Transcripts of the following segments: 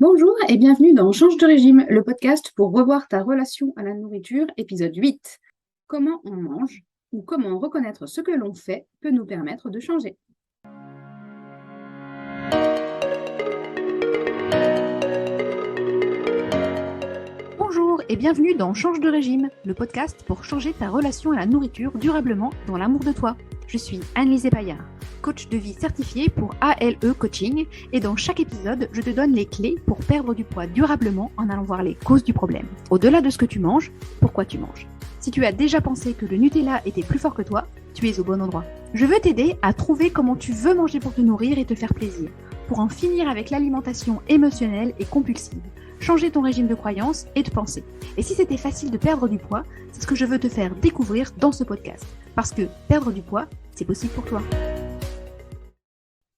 Bonjour et bienvenue dans Change de régime, le podcast pour revoir ta relation à la nourriture, épisode 8. Comment on mange ou comment reconnaître ce que l'on fait peut nous permettre de changer. Bonjour et bienvenue dans Change de régime, le podcast pour changer ta relation à la nourriture durablement dans l'amour de toi. Je suis Anne-Lise Paillard, coach de vie certifiée pour ALE Coaching, et dans chaque épisode, je te donne les clés pour perdre du poids durablement en allant voir les causes du problème. Au-delà de ce que tu manges, pourquoi tu manges. Si tu as déjà pensé que le Nutella était plus fort que toi, tu es au bon endroit. Je veux t'aider à trouver comment tu veux manger pour te nourrir et te faire plaisir, pour en finir avec l'alimentation émotionnelle et compulsive, changer ton régime de croyances et de pensée. Et si c'était facile de perdre du poids, c'est ce que je veux te faire découvrir dans ce podcast. Parce que perdre du poids, c'est possible pour toi.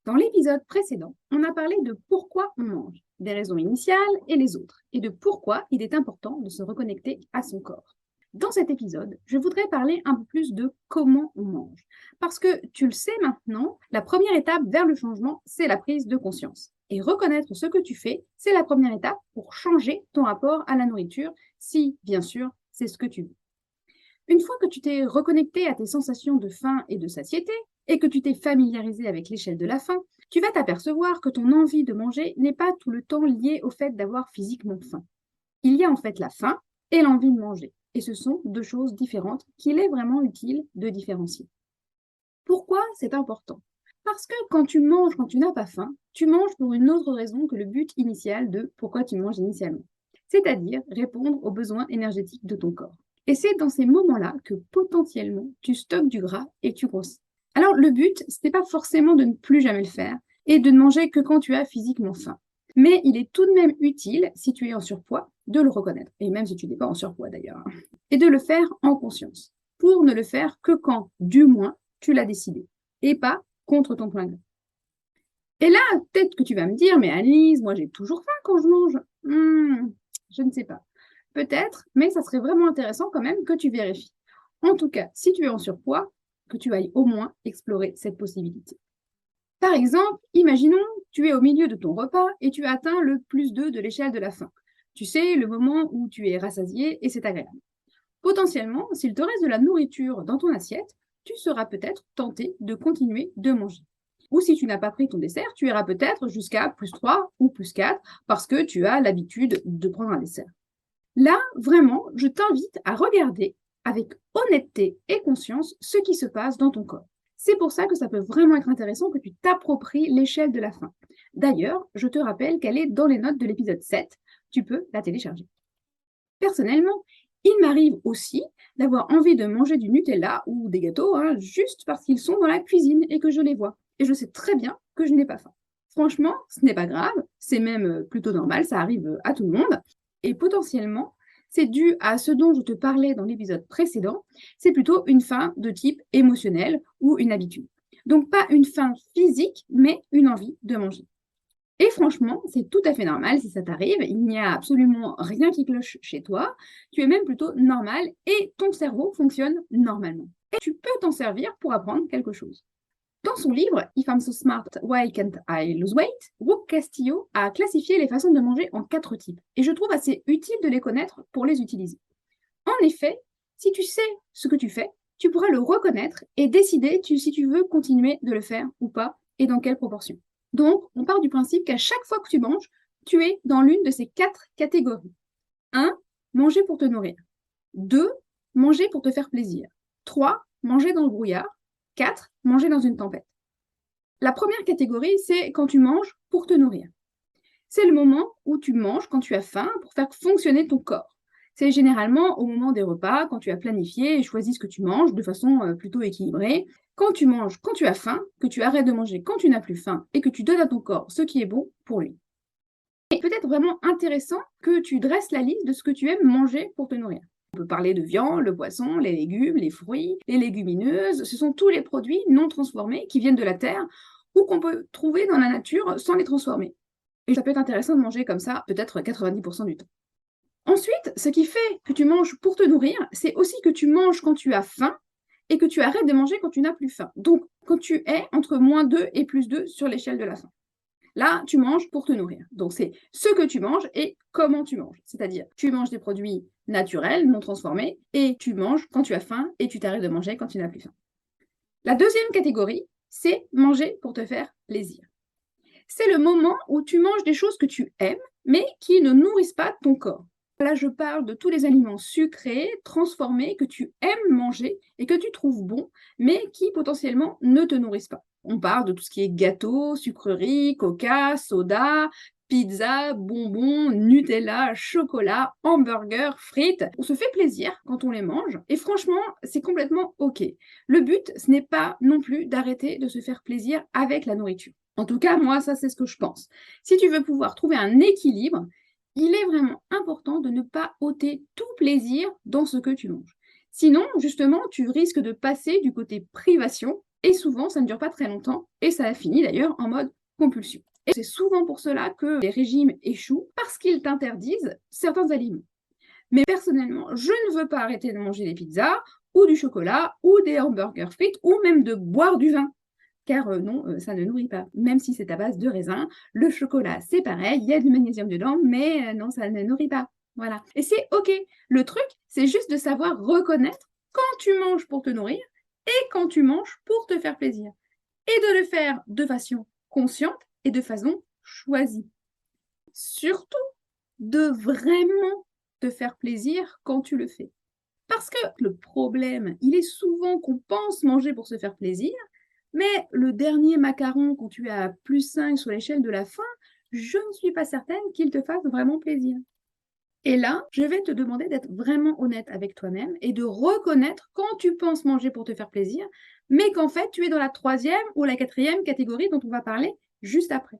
Dans l'épisode précédent, on a parlé de pourquoi on mange, des raisons initiales et les autres, et de pourquoi il est important de se reconnecter à son corps. Dans cet épisode, je voudrais parler un peu plus de comment on mange. Parce que tu le sais maintenant, la première étape vers le changement, c'est la prise de conscience. Et reconnaître ce que tu fais, c'est la première étape pour changer ton rapport à la nourriture, si, bien sûr, c'est ce que tu veux. Une fois que tu t'es reconnecté à tes sensations de faim et de satiété, et que tu t'es familiarisé avec l'échelle de la faim, tu vas t'apercevoir que ton envie de manger n'est pas tout le temps liée au fait d'avoir physiquement faim. Il y a en fait la faim et l'envie de manger. Et ce sont deux choses différentes qu'il est vraiment utile de différencier. Pourquoi c'est important ? Parce que quand tu manges quand tu n'as pas faim, tu manges pour une autre raison que le but initial de pourquoi tu manges initialement. C'est-à-dire répondre aux besoins énergétiques de ton corps. Et c'est dans ces moments-là que potentiellement tu stockes du gras et tu grossis. Alors le but, ce n'est pas forcément de ne plus jamais le faire et de ne manger que quand tu as physiquement faim. Mais il est tout de même utile, si tu es en surpoids, de le reconnaître, et même si tu n'es pas en surpoids d'ailleurs, et de le faire en conscience, pour ne le faire que quand, du moins, tu l'as décidé, et pas contre ton plein gré. Et là, peut-être que tu vas me dire, mais Annelise, moi j'ai toujours faim quand je mange. Je ne sais pas. Peut-être, mais ça serait vraiment intéressant quand même que tu vérifies. En tout cas, si tu es en surpoids, que tu ailles au moins explorer cette possibilité. Par exemple, imaginons tu es au milieu de ton repas et tu as atteint le +2 de l'échelle de la faim. Tu sais, le moment où tu es rassasié et c'est agréable. Potentiellement, s'il te reste de la nourriture dans ton assiette, tu seras peut-être tenté de continuer de manger. Ou si tu n'as pas pris ton dessert, tu iras peut-être jusqu'à +3 ou +4 parce que tu as l'habitude de prendre un dessert. Là, vraiment, je t'invite à regarder avec honnêteté et conscience ce qui se passe dans ton corps. C'est pour ça que ça peut vraiment être intéressant que tu t'appropries l'échelle de la faim. D'ailleurs, je te rappelle qu'elle est dans les notes de l'épisode 7. Tu peux la télécharger. Personnellement, il m'arrive aussi d'avoir envie de manger du Nutella ou des gâteaux juste parce qu'ils sont dans la cuisine et que je les vois. Et je sais très bien que je n'ai pas faim. Franchement, ce n'est pas grave, c'est même plutôt normal, ça arrive à tout le monde. Et potentiellement, c'est dû à ce dont je te parlais dans l'épisode précédent, c'est plutôt une faim de type émotionnel ou une habitude. Donc pas une faim physique, mais une envie de manger. Et franchement, c'est tout à fait normal si ça t'arrive, il n'y a absolument rien qui cloche chez toi, tu es même plutôt normal et ton cerveau fonctionne normalement. Et tu peux t'en servir pour apprendre quelque chose. Dans son livre If I'm so smart, why can't I lose weight, Brooke Castillo a classifié les façons de manger en 4 types, et je trouve assez utile de les connaître pour les utiliser. En effet, si tu sais ce que tu fais, tu pourras le reconnaître et décider si tu veux continuer de le faire ou pas, et dans quelle proportion. Donc, on part du principe qu'à chaque fois que tu manges, tu es dans l'une de ces 4 catégories. 1. Manger pour te nourrir. 2. Manger pour te faire plaisir. 3. Manger dans le brouillard. 4. Manger dans une tempête. La première catégorie, c'est quand tu manges pour te nourrir. C'est le moment où tu manges quand tu as faim pour faire fonctionner ton corps. C'est généralement au moment des repas, quand tu as planifié et choisi ce que tu manges de façon plutôt équilibrée. Quand tu manges quand tu as faim, que tu arrêtes de manger quand tu n'as plus faim et que tu donnes à ton corps ce qui est bon pour lui. Et peut-être vraiment intéressant que tu dresses la liste de ce que tu aimes manger pour te nourrir. On peut parler de viande, le poisson, les légumes, les fruits, les légumineuses. Ce sont tous les produits non transformés qui viennent de la terre ou qu'on peut trouver dans la nature sans les transformer. Et ça peut être intéressant de manger comme ça, peut-être 90% du temps. Ensuite, ce qui fait que tu manges pour te nourrir, c'est aussi que tu manges quand tu as faim et que tu arrêtes de manger quand tu n'as plus faim. Donc, quand tu es entre -2 et +2 sur l'échelle de la faim. Là, tu manges pour te nourrir. Donc, c'est ce que tu manges et comment tu manges. C'est-à-dire, tu manges des produits naturels, non transformés, et tu manges quand tu as faim et tu t'arrêtes de manger quand tu n'as plus faim. La deuxième catégorie, c'est manger pour te faire plaisir. C'est le moment où tu manges des choses que tu aimes, mais qui ne nourrissent pas ton corps. Là, je parle de tous les aliments sucrés, transformés, que tu aimes manger et que tu trouves bons, mais qui potentiellement ne te nourrissent pas. On parle de tout ce qui est gâteau, sucreries, coca, soda, pizza, bonbons, Nutella, chocolat, hamburgers, frites. On se fait plaisir quand on les mange et franchement, c'est complètement OK. Le but, ce n'est pas non plus d'arrêter de se faire plaisir avec la nourriture. En tout cas, moi, ça, c'est ce que je pense. Si tu veux pouvoir trouver un équilibre, il est vraiment important de ne pas ôter tout plaisir dans ce que tu manges. Sinon, justement, tu risques de passer du côté privation et souvent, ça ne dure pas très longtemps et ça finit d'ailleurs en mode compulsion. Et c'est souvent pour cela que les régimes échouent parce qu'ils t'interdisent certains aliments. Mais personnellement, je ne veux pas arrêter de manger des pizzas ou du chocolat ou des hamburgers frites ou même de boire du vin. Car non, ça ne nourrit pas, même si c'est à base de raisin. Le chocolat, c'est pareil, il y a du magnésium dedans, mais non, ça ne nourrit pas. Voilà. Et c'est OK. Le truc, c'est juste de savoir reconnaître quand tu manges pour te nourrir et quand tu manges pour te faire plaisir. Et de le faire de façon consciente et de façon choisie. Surtout, de vraiment te faire plaisir quand tu le fais. Parce que le problème, il est souvent qu'on pense manger pour se faire plaisir, mais le dernier macaron, quand tu es à +5 sur l'échelle de la faim, je ne suis pas certaine qu'il te fasse vraiment plaisir. Et là, je vais te demander d'être vraiment honnête avec toi-même et de reconnaître quand tu penses manger pour te faire plaisir, mais qu'en fait, tu es dans la 3e ou la 4e catégorie dont on va parler juste après.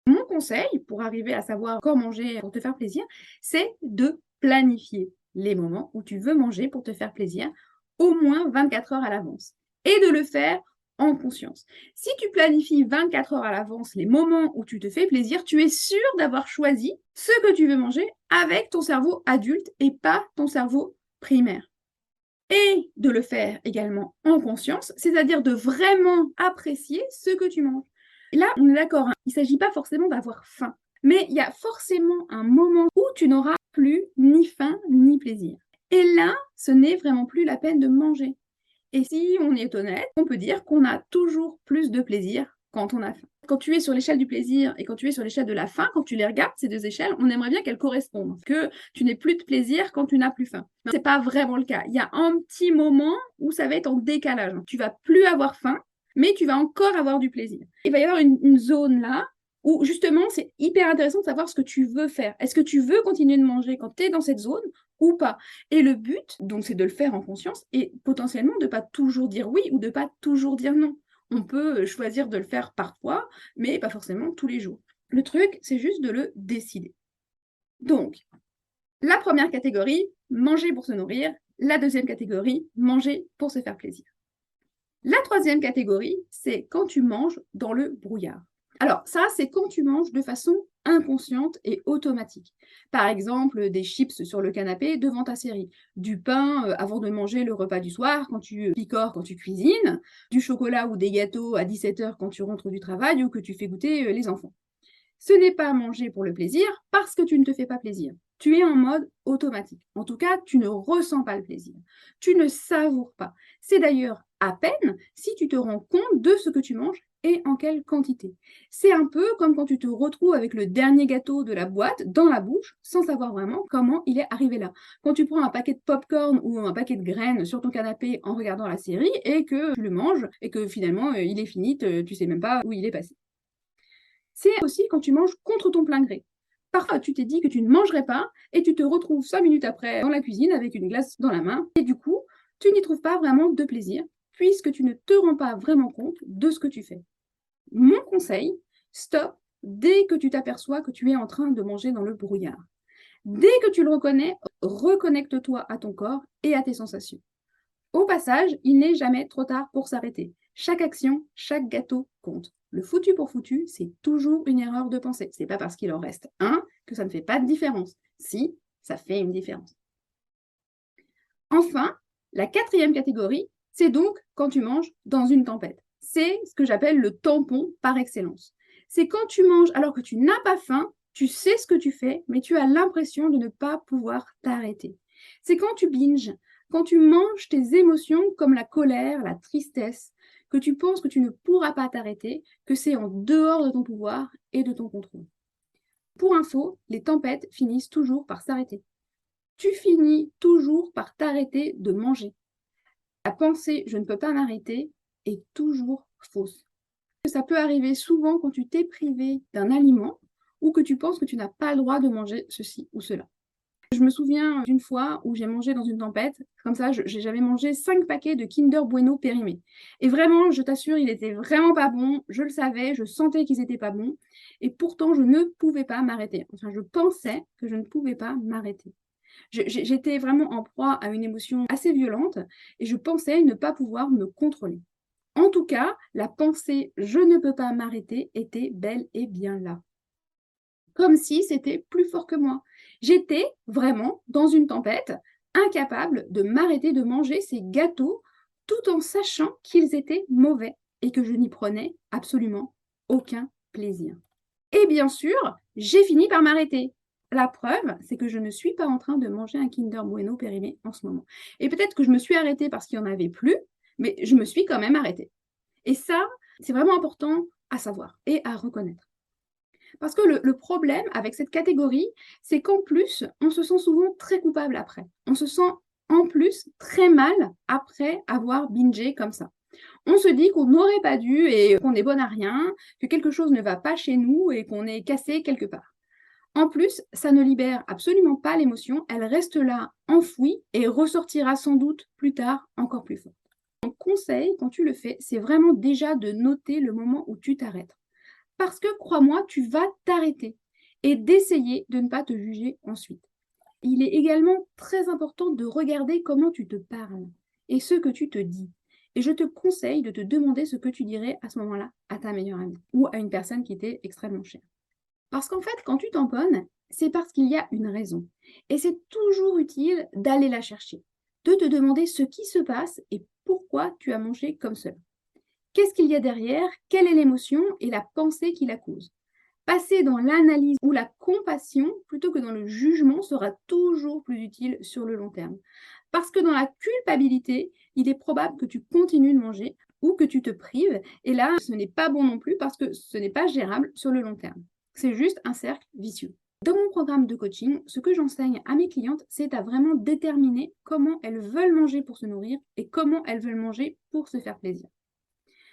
Mon conseil pour arriver à savoir quand manger pour te faire plaisir, c'est de planifier les moments où tu veux manger pour te faire plaisir au moins 24 heures à l'avance et de le faire en conscience. Si tu planifies 24 heures à l'avance les moments où tu te fais plaisir, tu es sûr d'avoir choisi ce que tu veux manger avec ton cerveau adulte et pas ton cerveau primaire. Et de le faire également en conscience, c'est-à-dire de vraiment apprécier ce que tu manges. Et là, on est d'accord, hein, il ne s'agit pas forcément d'avoir faim, mais il y a forcément un moment où tu n'auras plus ni faim ni plaisir. Et là, ce n'est vraiment plus la peine de manger. Et si on est honnête, on peut dire qu'on a toujours plus de plaisir quand on a faim. Quand tu es sur l'échelle du plaisir et quand tu es sur l'échelle de la faim, quand tu les regardes, ces deux échelles, on aimerait bien qu'elles correspondent, que tu n'aies plus de plaisir quand tu n'as plus faim. Ce n'est pas vraiment le cas. Il y a un petit moment où ça va être en décalage. Tu vas plus avoir faim, mais tu vas encore avoir du plaisir. Il va y avoir une zone là où justement c'est hyper intéressant de savoir ce que tu veux faire. Est-ce que tu veux continuer de manger quand tu es dans cette zone ou pas? Et le but, donc, c'est de le faire en conscience et potentiellement de ne pas toujours dire oui ou de ne pas toujours dire non. On peut choisir de le faire parfois, mais pas forcément tous les jours. Le truc, c'est juste de le décider. Donc, la première catégorie, manger pour se nourrir. La deuxième catégorie, manger pour se faire plaisir. La troisième catégorie, c'est quand tu manges dans le brouillard. Alors ça, c'est quand tu manges de façon inconsciente et automatique. Par exemple, des chips sur le canapé devant ta série, du pain avant de manger le repas du soir quand tu picores, quand tu cuisines, du chocolat ou des gâteaux à 17h quand tu rentres du travail ou que tu fais goûter les enfants. Ce n'est pas manger pour le plaisir parce que tu ne te fais pas plaisir. Tu es en mode automatique. En tout cas, tu ne ressens pas le plaisir. Tu ne savoures pas. C'est d'ailleurs à peine si tu te rends compte de ce que tu manges et en quelle quantité. C'est un peu comme quand tu te retrouves avec le dernier gâteau de la boîte dans la bouche sans savoir vraiment comment il est arrivé là. Quand tu prends un paquet de popcorn ou un paquet de graines sur ton canapé en regardant la série et que tu le manges et que finalement il est fini, tu sais même pas où il est passé. C'est aussi quand tu manges contre ton plein gré. Parfois, tu t'es dit que tu ne mangerais pas et tu te retrouves 5 minutes après dans la cuisine avec une glace dans la main et du coup, tu n'y trouves pas vraiment de plaisir puisque tu ne te rends pas vraiment compte de ce que tu fais. Mon conseil, stop dès que tu t'aperçois que tu es en train de manger dans le brouillard. Dès que tu le reconnais, reconnecte-toi à ton corps et à tes sensations. Au passage, il n'est jamais trop tard pour s'arrêter. Chaque action, chaque gâteau compte. Le foutu pour foutu, c'est toujours une erreur de pensée. C'est pas parce qu'il en reste un que ça ne fait pas de différence. Si, ça fait une différence. Enfin, la quatrième catégorie, c'est donc quand tu manges dans une tempête. C'est ce que j'appelle le tampon par excellence. C'est quand tu manges alors que tu n'as pas faim, tu sais ce que tu fais, mais tu as l'impression de ne pas pouvoir t'arrêter. C'est quand tu binges, quand tu manges tes émotions comme la colère, la tristesse, que tu penses que tu ne pourras pas t'arrêter, que c'est en dehors de ton pouvoir et de ton contrôle. Pour info, les tempêtes finissent toujours par s'arrêter. Tu finis toujours par t'arrêter de manger. La pensée « je ne peux pas m'arrêter » est toujours fausse. Ça peut arriver souvent quand tu t'es privé d'un aliment ou que tu penses que tu n'as pas le droit de manger ceci ou cela. Je me souviens d'une fois où j'ai mangé dans une tempête, comme ça, j'avais mangé 5 paquets de Kinder Bueno périmés. Et vraiment, je t'assure, il était vraiment pas bon, je le savais, je sentais qu'ils étaient pas bons, et pourtant je ne pouvais pas m'arrêter. Enfin, je pensais que je ne pouvais pas m'arrêter. J'étais vraiment en proie à une émotion assez violente, et je pensais ne pas pouvoir me contrôler. En tout cas, la pensée « je ne peux pas m'arrêter » était bel et bien là. Comme si c'était plus fort que moi. J'étais vraiment dans une tempête, incapable de m'arrêter de manger ces gâteaux tout en sachant qu'ils étaient mauvais et que je n'y prenais absolument aucun plaisir. Et bien sûr, j'ai fini par m'arrêter. La preuve, c'est que je ne suis pas en train de manger un Kinder Bueno périmé en ce moment. Et peut-être que je me suis arrêtée parce qu'il n'y en avait plus, mais je me suis quand même arrêtée. Et ça, c'est vraiment important à savoir et à reconnaître. Parce que le problème avec cette catégorie, c'est qu'en plus, on se sent souvent très coupable après. On se sent en plus très mal après avoir bingé comme ça. On se dit qu'on n'aurait pas dû et qu'on est bonne à rien, que quelque chose ne va pas chez nous et qu'on est cassé quelque part. En plus, ça ne libère absolument pas l'émotion, elle reste là enfouie et ressortira sans doute plus tard encore plus fort. Mon conseil, quand tu le fais, c'est vraiment déjà de noter le moment où tu t'arrêtes. Parce que, crois-moi, tu vas t'arrêter et d'essayer de ne pas te juger ensuite. Il est également très important de regarder comment tu te parles et ce que tu te dis. Et je te conseille de te demander ce que tu dirais à ce moment-là à ta meilleure amie ou à une personne qui t'est extrêmement chère. Parce qu'en fait, quand tu tamponnes, c'est parce qu'il y a une raison. Et c'est toujours utile d'aller la chercher, de te demander ce qui se passe et pourquoi tu as mangé comme cela. Qu'est-ce qu'il y a derrière? Quelle est l'émotion et la pensée qui la cause? Passer dans l'analyse ou la compassion plutôt que dans le jugement sera toujours plus utile sur le long terme. Parce que dans la culpabilité, il est probable que tu continues de manger ou que tu te prives. Et là, ce n'est pas bon non plus parce que ce n'est pas gérable sur le long terme. C'est juste un cercle vicieux. Dans mon programme de coaching, ce que j'enseigne à mes clientes, c'est à vraiment déterminer comment elles veulent manger pour se nourrir et comment elles veulent manger pour se faire plaisir.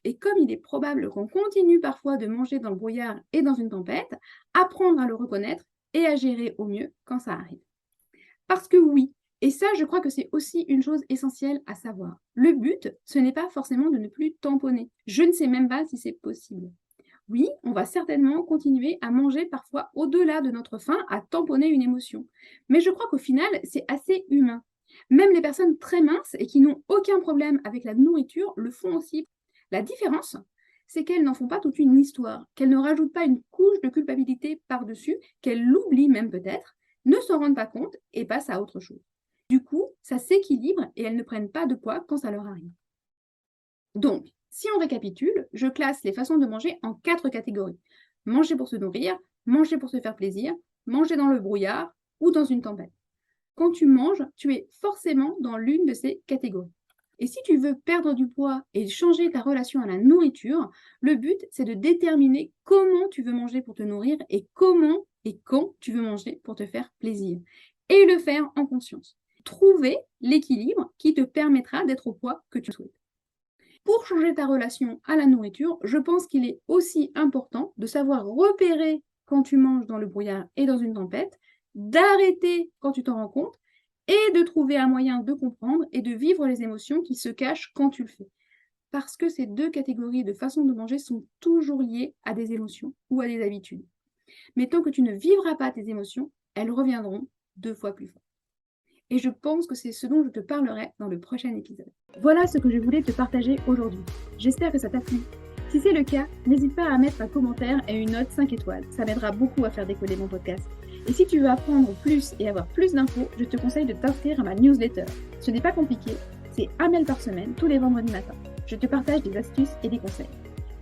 Et comme il est probable qu'on continue parfois de manger dans le brouillard et dans une tempête, apprendre à le reconnaître et à gérer au mieux quand ça arrive. Parce que oui, et ça je crois que c'est aussi une chose essentielle à savoir, le but, ce n'est pas forcément de ne plus tamponner. Je ne sais même pas si c'est possible. Oui, on va certainement continuer à manger parfois au-delà de notre faim, à tamponner une émotion. Mais je crois qu'au final, c'est assez humain. Même les personnes très minces et qui n'ont aucun problème avec la nourriture le font aussi. La différence, c'est qu'elles n'en font pas toute une histoire, qu'elles ne rajoutent pas une couche de culpabilité par-dessus, qu'elles l'oublient même peut-être, ne s'en rendent pas compte et passent à autre chose. Du coup, ça s'équilibre et elles ne prennent pas de poids quand ça leur arrive. Donc, si on récapitule, je classe les façons de manger en 4 catégories. Manger pour se nourrir, manger pour se faire plaisir, manger dans le brouillard ou dans une tempête. Quand tu manges, tu es forcément dans l'une de ces catégories. Et si tu veux perdre du poids et changer ta relation à la nourriture, le but, c'est de déterminer comment tu veux manger pour te nourrir et comment et quand tu veux manger pour te faire plaisir. Et le faire en conscience. Trouver l'équilibre qui te permettra d'être au poids que tu souhaites. Pour changer ta relation à la nourriture, je pense qu'il est aussi important de savoir repérer quand tu manges dans le brouillard et dans une tempête, d'arrêter quand tu t'en rends compte et de trouver un moyen de comprendre et de vivre les émotions qui se cachent quand tu le fais. Parce que ces 2 catégories de façon de manger sont toujours liées à des émotions ou à des habitudes. Mais tant que tu ne vivras pas tes émotions, elles reviendront 2 fois plus fort. Et je pense que c'est ce dont je te parlerai dans le prochain épisode. Voilà ce que je voulais te partager aujourd'hui. J'espère que ça t'a plu. Si c'est le cas, n'hésite pas à mettre un commentaire et une note 5 étoiles. Ça m'aidera beaucoup à faire décoller mon podcast. Et si tu veux apprendre plus et avoir plus d'infos, je te conseille de t'inscrire à ma newsletter. Ce n'est pas compliqué, c'est un mail par semaine, tous les vendredis matins. Je te partage des astuces et des conseils.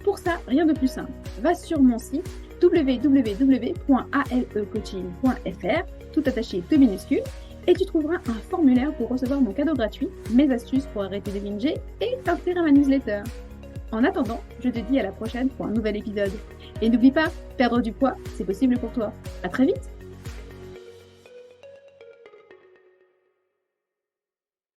Pour ça, rien de plus simple. Va sur mon site www.alecoaching.fr, tout attaché de minuscules, et tu trouveras un formulaire pour recevoir mon cadeau gratuit, mes astuces pour arrêter de binger et t'inscrire à ma newsletter. En attendant, je te dis à la prochaine pour un nouvel épisode. Et n'oublie pas, perdre du poids, c'est possible pour toi. À très vite!